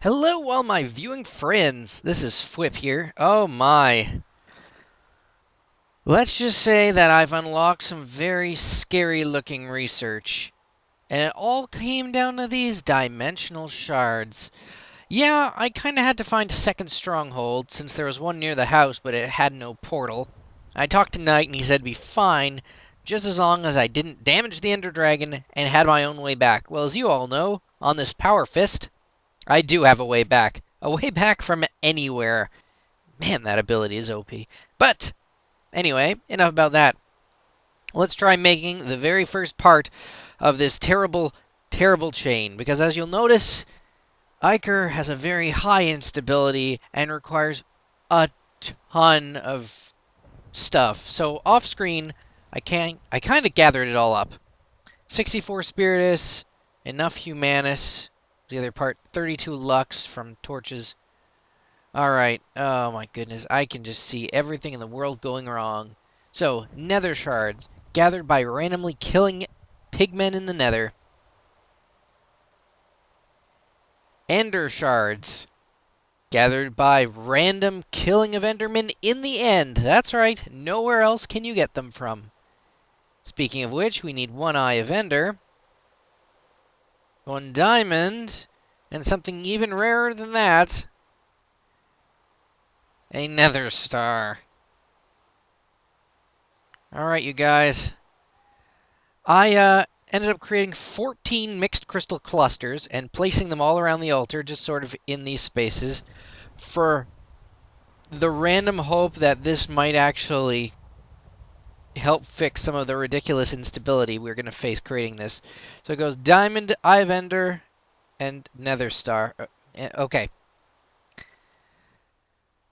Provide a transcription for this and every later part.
Hello, all my viewing friends. This is Fwipp here. Oh my. Let's just say that I've unlocked some very scary looking research. And it all came down to these dimensional shards. Yeah, I kinda had to find a second stronghold since there was one near the house, but it had no portal. I talked to Knight and he said it'd be fine, just as long as I didn't damage the Ender Dragon and had my own way back. Well, as you all know, on this Power Fist, I do have a way back. A way back from anywhere. Man, that ability is OP. But, anyway, enough about that. Let's try making the very first part of this terrible, terrible chain. Because as you'll notice, Iker has a very high instability and requires a ton of stuff. So, off-screen, I kind of gathered it all up. 64 Spiritus, enough Humanus, the other part, 32 Lux from torches. Alright, oh my goodness, I can just see everything in the world going wrong. So, nether shards, gathered by randomly killing pigmen in the nether. Ender shards, gathered by random killing of endermen in the end. That's right, nowhere else can you get them from. Speaking of which, we need one eye of ender. One diamond, and something even rarer than that, a nether star. Alright, you guys. I ended up creating 14 mixed crystal clusters and placing them all around the altar, just sort of in these spaces, for the random hope that this might actually help fix some of the ridiculous instability we're going to face creating this. So it goes diamond, eye of ender, and nether star. Okay.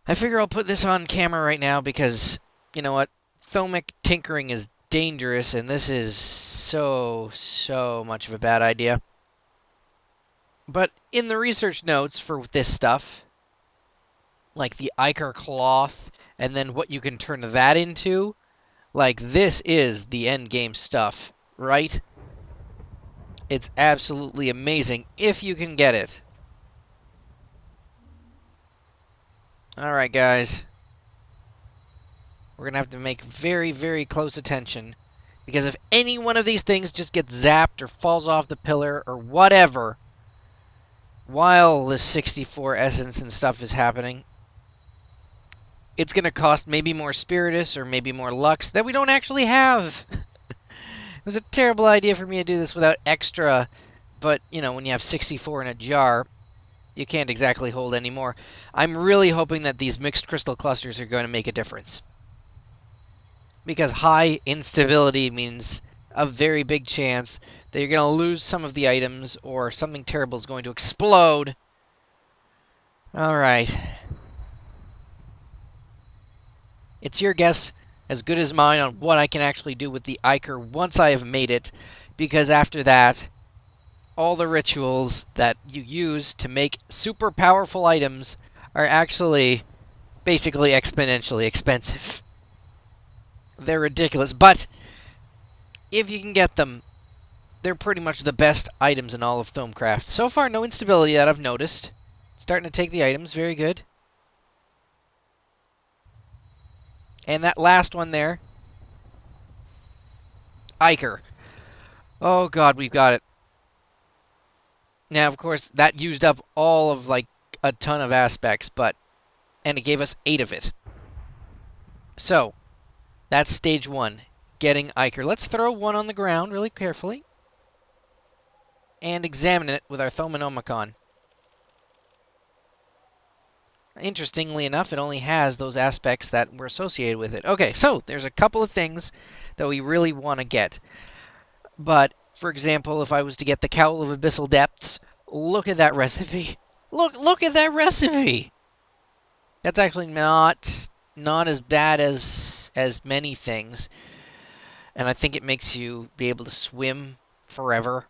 I figure I'll put this on camera right now because, you know what, Thaumic tinkering is dangerous, and this is so much of a bad idea. But in the research notes for this stuff, like the Iker cloth, and then what you can turn that into, like, this is the end game stuff, right? It's absolutely amazing if you can get it. Alright, guys. We're going to have to make very close attention. Because if any one of these things just gets zapped or falls off the pillar or whatever, while this 64 essence and stuff is happening, it's going to cost maybe more Spiritus or maybe more Lux that we don't actually have. It was a terrible idea for me to do this without extra, but, you know, when you have 64 in a jar, you can't exactly hold any more. I'm really hoping that these mixed crystal clusters are going to make a difference. Because high instability means a very big chance that you're going to lose some of the items or something terrible is going to explode. Alright. It's your guess as good as mine on what I can actually do with the Iker once I have made it, because after that, all the rituals that you use to make super powerful items are actually basically exponentially expensive. They're ridiculous, but if you can get them, they're pretty much the best items in all of Thaumcraft. So far, no instability that I've noticed. Starting to take the items, very good. And that last one there, Iker. Oh god, we've got it. Now, of course, that used up all of, like, a ton of aspects, and it gave us 8 of it. So, that's stage 1, getting Iker. Let's throw one on the ground really carefully and examine it with our Thaumonomicon. Interestingly enough, it only has those aspects that were associated with it. Okay, so there's a couple of things that we really want to get. But, for example, if I was to get the Cowl of Abyssal Depths, look at that recipe. Look at that recipe! That's actually not as bad as many things. And I think it makes you be able to swim forever.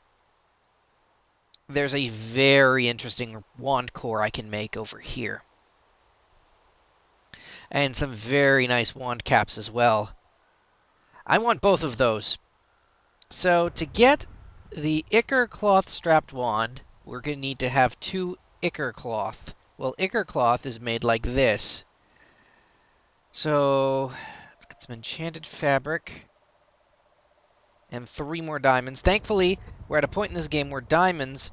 There's a very interesting wand core I can make over here. And some very nice wand caps as well. I want both of those. So to get the Iker cloth strapped wand, we're going to need to have 2 ichor cloth? Well, ichor cloth is made like this. So, let's get some enchanted fabric. And 3 more diamonds. Thankfully, we're at a point in this game where diamonds,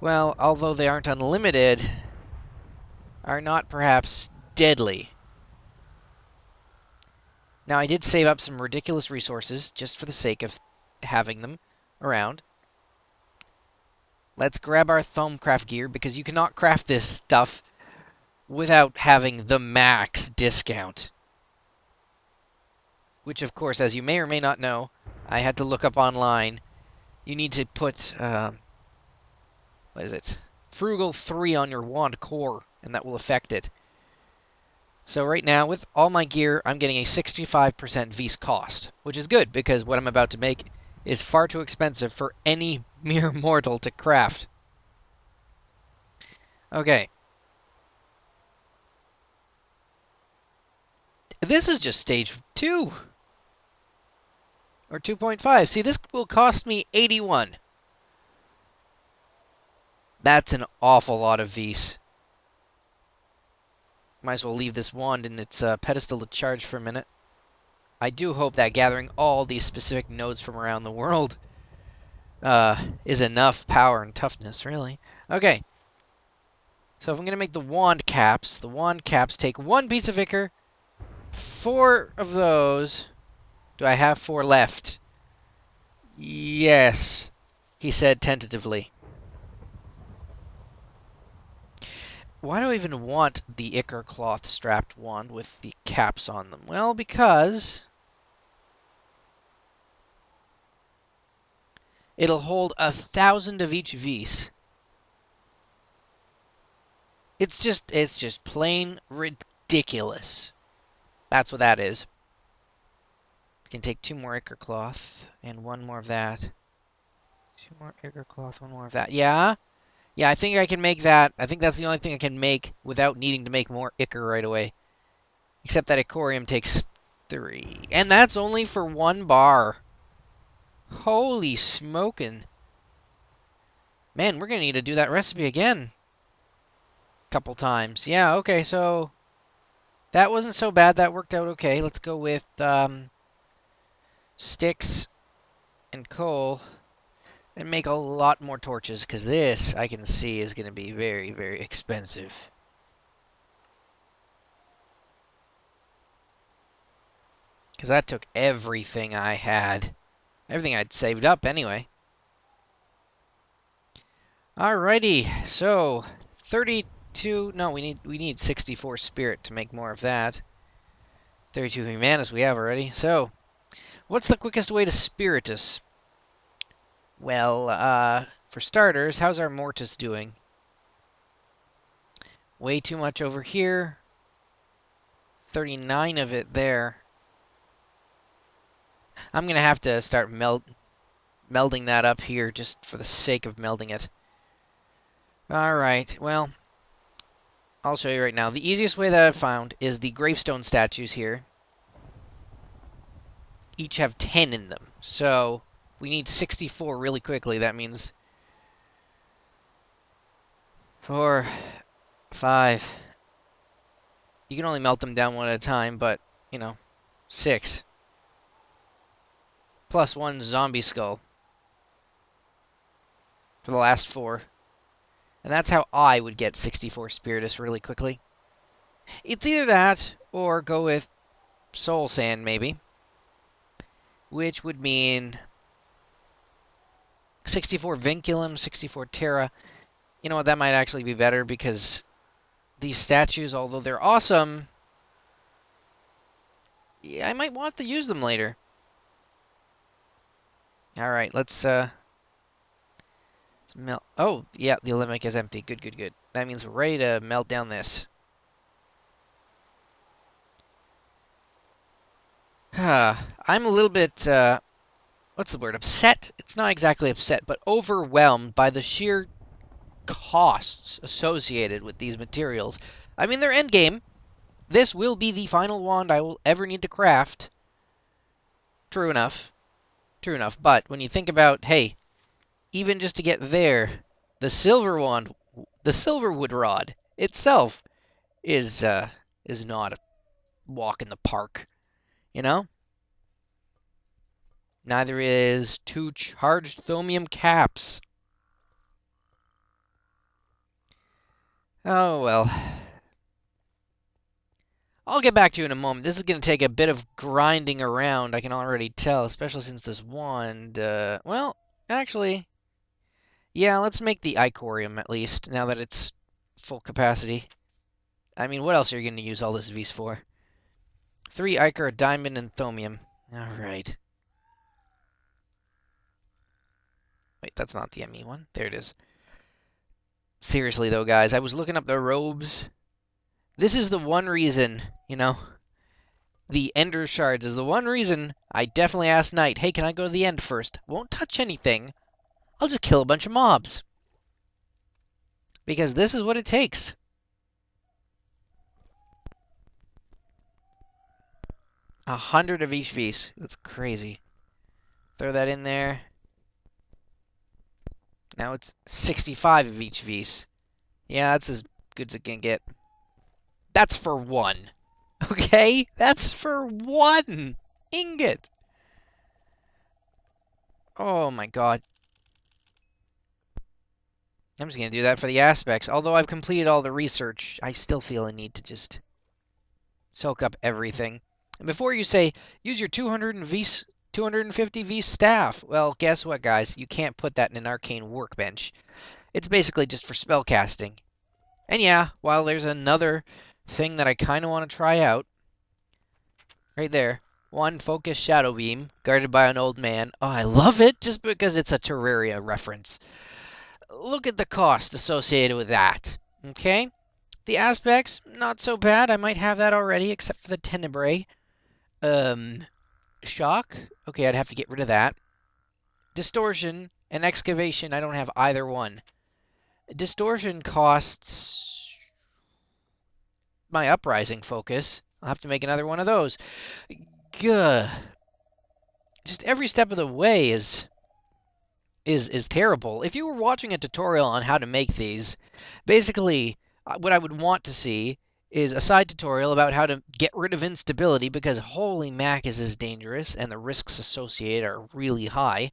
well, although they aren't unlimited, are not perhaps deadly. Now, I did save up some ridiculous resources just for the sake of having them around. Let's grab our Thaumcraft gear, because you cannot craft this stuff without having the max discount. Which, of course, as you may or may not know, I had to look up online. You need to put, what is it? Frugal 3 on your wand core, and that will affect it. So right now, with all my gear, I'm getting a 65% Vs cost, which is good, because what I'm about to make is far too expensive for any mere mortal to craft. Okay. This is just stage 2. Or 2.5. See, this will cost me 81. That's an awful lot of Vs. Might as well leave this wand in its pedestal to charge for a minute. I do hope that gathering all these specific nodes from around the world is enough power and toughness, really. Okay. So if I'm going to make the wand caps take 1 piece of ichor. 4 of those. Do I have 4 left? Yes, he said tentatively. Why do I even want the ichor cloth strapped wand with the caps on them? Well, because it'll hold 1,000 of each Vs. It's just plain ridiculous. That's what that is. Can take 2 more ichor cloth and 1 more of that. 2 more ichor cloth, 1 more of that. Yeah? Yeah, I think I can make that. I think that's the only thing I can make without needing to make more ichor right away. Except that Icorium takes 3. And that's only for 1 bar. Holy smokin'. Man, we're going to need to do that recipe again. Couple times. Yeah, okay, so that wasn't so bad. That worked out okay. Let's go with sticks and coal. And make a lot more torches, because this, I can see, is going to be very, very expensive. Because that took everything I had. Everything I'd saved up, anyway. Alrighty, so 32... No, we need 64 spirit to make more of that. 32 humanus we have already. So, what's the quickest way to spiritus? Well, for starters, how's our mortis doing? Way too much over here. 39 of it there. I'm going to have to start melding that up here just for the sake of melding it. Alright, well, I'll show you right now. The easiest way that I've found is the gravestone statues here. Each have 10 in them, so we need 64 really quickly. That means 4, 5. You can only melt them down 1 at a time, but, you know, 6. Plus 1 zombie skull for the last 4. And that's how I would get 64 spiritus really quickly. It's either that, or go with soul sand, maybe. Which would mean 64 vinculum, 64 terra. You know what, that might actually be better, because these statues, although they're awesome, yeah, I might want to use them later. Alright, let's melt. Oh, yeah, the alembic is empty. Good, good, good. That means we're ready to melt down this. I'm a little bit, what's the word? Upset? It's not exactly upset, but overwhelmed by the sheer costs associated with these materials. I mean, they're endgame. This will be the final wand I will ever need to craft. True enough. True enough. But when you think about, hey, even just to get there, the silver wand, The silverwood rod itself is not a walk in the park, you know? Neither is 2 charged thaumium caps. Oh, well. I'll get back to you in a moment. This is going to take a bit of grinding around, I can already tell, especially since this wand, well, actually, yeah, let's make the Icorium at least, now that it's full capacity. I mean, what else are you going to use all this Vis for? 3 Ichor, a diamond, and thaumium. Alright. Wait, that's not the ME one. There it is. Seriously, though, guys, I was looking up the robes. This is the one reason, you know, the Ender Shards is the one reason I definitely asked Knight, hey, can I go to the end first? Won't touch anything. I'll just kill a bunch of mobs. Because this is what it takes. A 100 of each Vis. That's crazy. Throw that in there. Now it's 65 of each Vis. Yeah, that's as good as it can get. That's for 1. Okay? That's for 1 ingot. Oh my god. I'm just going to do that for the aspects. Although I've completed all the research, I still feel a need to just soak up everything. And before you say, use your 250 V staff. Well, guess what, guys? You can't put that in an arcane workbench. It's basically just for spellcasting. And yeah, while there's another thing that I kind of want to try out. Right there. 1 focus shadow beam, guarded by an old man. Oh, I love it just because it's a Terraria reference. Look at the cost associated with that. Okay? The aspects, not so bad. I might have that already, except for the Tenebrae. Shock. Okay, I'd have to get rid of that. Distortion and excavation, I don't have either one. Distortion costs my uprising focus. I'll have to make another one of those. Gah. Just every step of the way is terrible. If you were watching a tutorial on how to make these, basically what I would want to see is a side tutorial about how to get rid of instability, because holy mac is this dangerous and the risks associated are really high.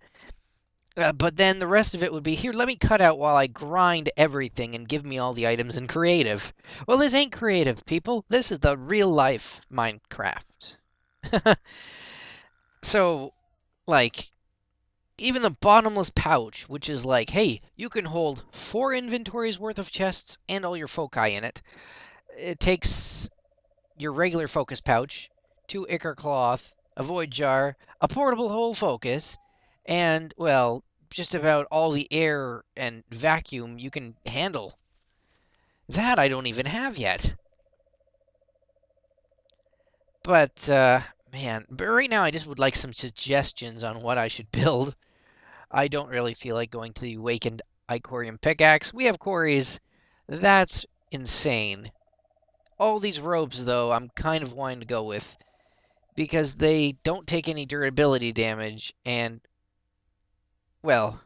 But then the rest of it would be, here, let me cut out while I grind everything and give me all the items in creative. Well, this ain't creative, people. This is the real-life Minecraft. So, like, even the bottomless pouch, which is like, hey, you can hold 4 inventories worth of chests and all your foci in it. It takes your regular focus pouch, 2 ichor cloth, a void jar, a portable hole focus, and, well, just about all the air and vacuum you can handle. That I don't even have yet. But, man, but right now I just would like some suggestions on what I should build. I don't really feel like going to the Awakened Icorium Pickaxe. We have quarries. That's insane. All these robes, though, I'm kind of wanting to go with, because they don't take any durability damage, and, well,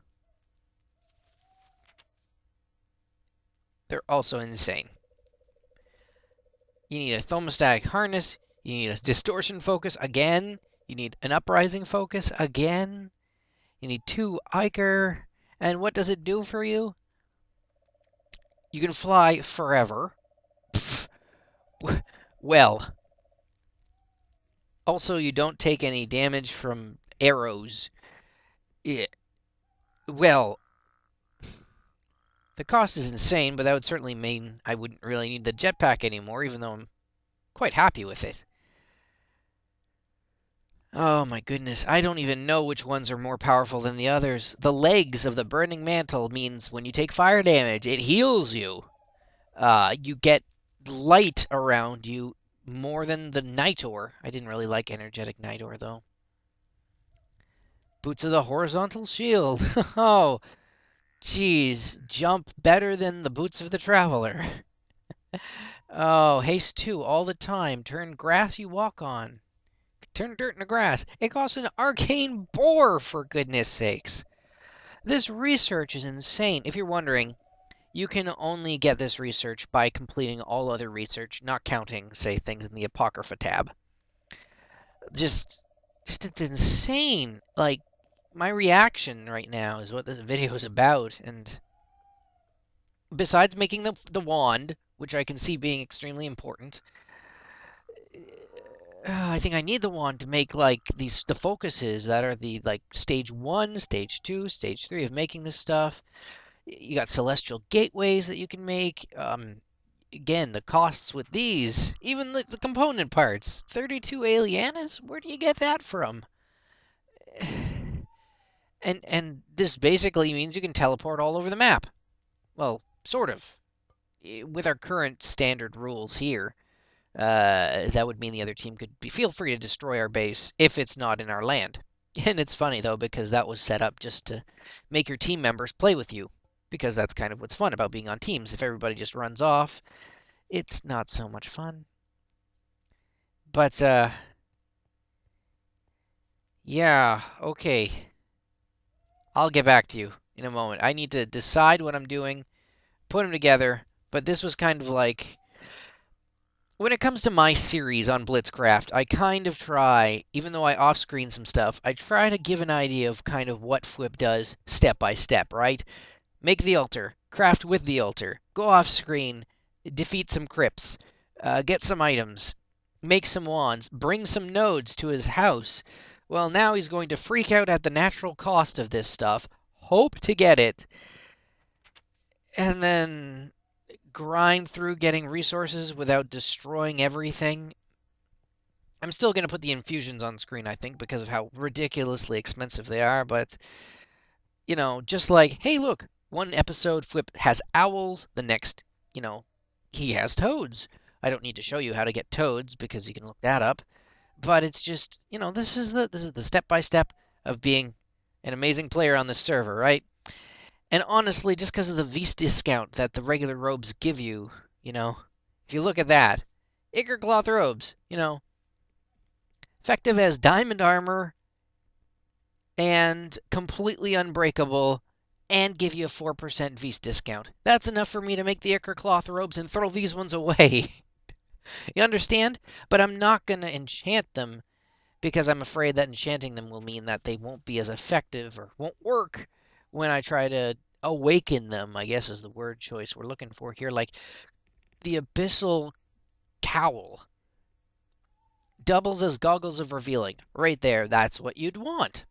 they're also insane. You need a thermostatic harness, you need a distortion focus again, you need an uprising focus again, you need 2 Ichor, and what does it do for you? You can fly forever. Pfft. Well, also you don't take any damage from arrows. Well, the cost is insane, but that would certainly mean I wouldn't really need the jetpack anymore, even though I'm quite happy with it. Oh my goodness, I don't even know which ones are more powerful than the others. The legs of the Burning Mantle means when you take fire damage, it heals you. You get light around you more than the Night Ore. I didn't really like Energetic Night Ore, though. Boots of the Horizontal Shield. Oh, geez. Jump better than the Boots of the Traveler. Oh, haste 2 all the time. Turn grass you walk on. Turn dirt into grass. It costs an arcane boar, for goodness sakes. This research is insane. If you're wondering, You can only get this research by completing all other research, not counting, say, things in the Apocrypha tab. Just it's insane. Like, my reaction right now is what this video is about, and besides making the wand, which I can see being extremely important, I think I need the wand to make like the focuses that are the like stage 1, stage 2, stage 3 of making this stuff. You got celestial gateways that you can make. Again, the costs with these, even the component parts, 32 Alienas. Where do you get that from? And this basically means you can teleport all over the map. Well, sort of. With our current standard rules here, that would mean the other team could feel free to destroy our base if it's not in our land. And it's funny, though, because that was set up just to make your team members play with you. Because that's kind of what's fun about being on teams. If everybody just runs off, it's not so much fun. But, yeah, okay. I'll get back to you in a moment. I need to decide what I'm doing, put them together, but this was kind of like, when it comes to my series on BlitzKraft, I kind of try, even though I off-screen some stuff, I try to give an idea of kind of what Fwipp does step by step, right? Make the altar, craft with the altar, go off-screen, defeat some crypts, get some items, make some wands, bring some nodes to his house. Well, now he's going to freak out at the natural cost of this stuff, hope to get it, and then grind through getting resources without destroying everything. I'm still going to put the infusions on screen, I think, because of how ridiculously expensive they are, but, you know, just like, hey, look, one episode Fwipp has owls, the next, you know, he has toads. I don't need to show you how to get toads because you can look that up. But it's just, you know, this is the step-by-step of being an amazing player on this server, right? And honestly, just because of the Vs discount that the regular robes give you, you know, if you look at that, Ichor cloth robes, you know, effective as diamond armor and completely unbreakable and give you a 4% Vs discount. That's enough for me to make the Ichor cloth robes and throw these ones away. You understand? But I'm not going to enchant them because I'm afraid that enchanting them will mean that they won't be as effective or won't work when I try to awaken them, I guess is the word choice we're looking for here. Like the Abyssal Cowl doubles as Goggles of Revealing. Right there, that's what you'd want.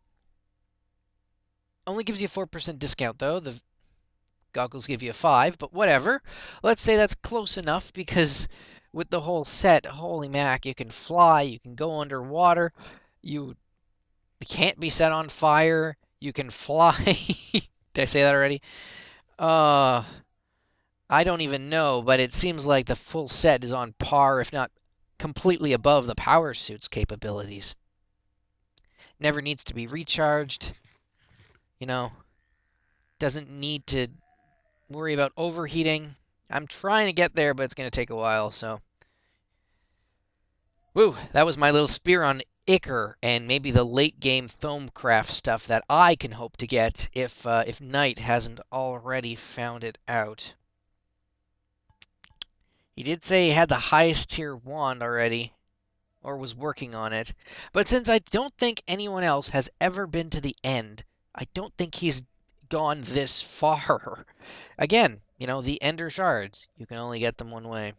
Only gives you a 4% discount, though. The goggles give you a 5, but whatever. Let's say that's close enough because with the whole set, holy mac, you can fly, you can go underwater, you can't be set on fire, you can fly. Did I say that already? I don't even know, but it seems like the full set is on par, if not completely above the power suit's capabilities. Never needs to be recharged. You know, doesn't need to worry about overheating. I'm trying to get there, but it's going to take a while, so. Woo, that was my little spear on Ichor and maybe the late game Thaumcraft stuff that I can hope to get if Knight hasn't already found it out. He did say he had the highest tier wand already, or was working on it. But since I don't think anyone else has ever been to the end, I don't think he's gone this far. Again, you know, the Ender Shards. You can only get them one way.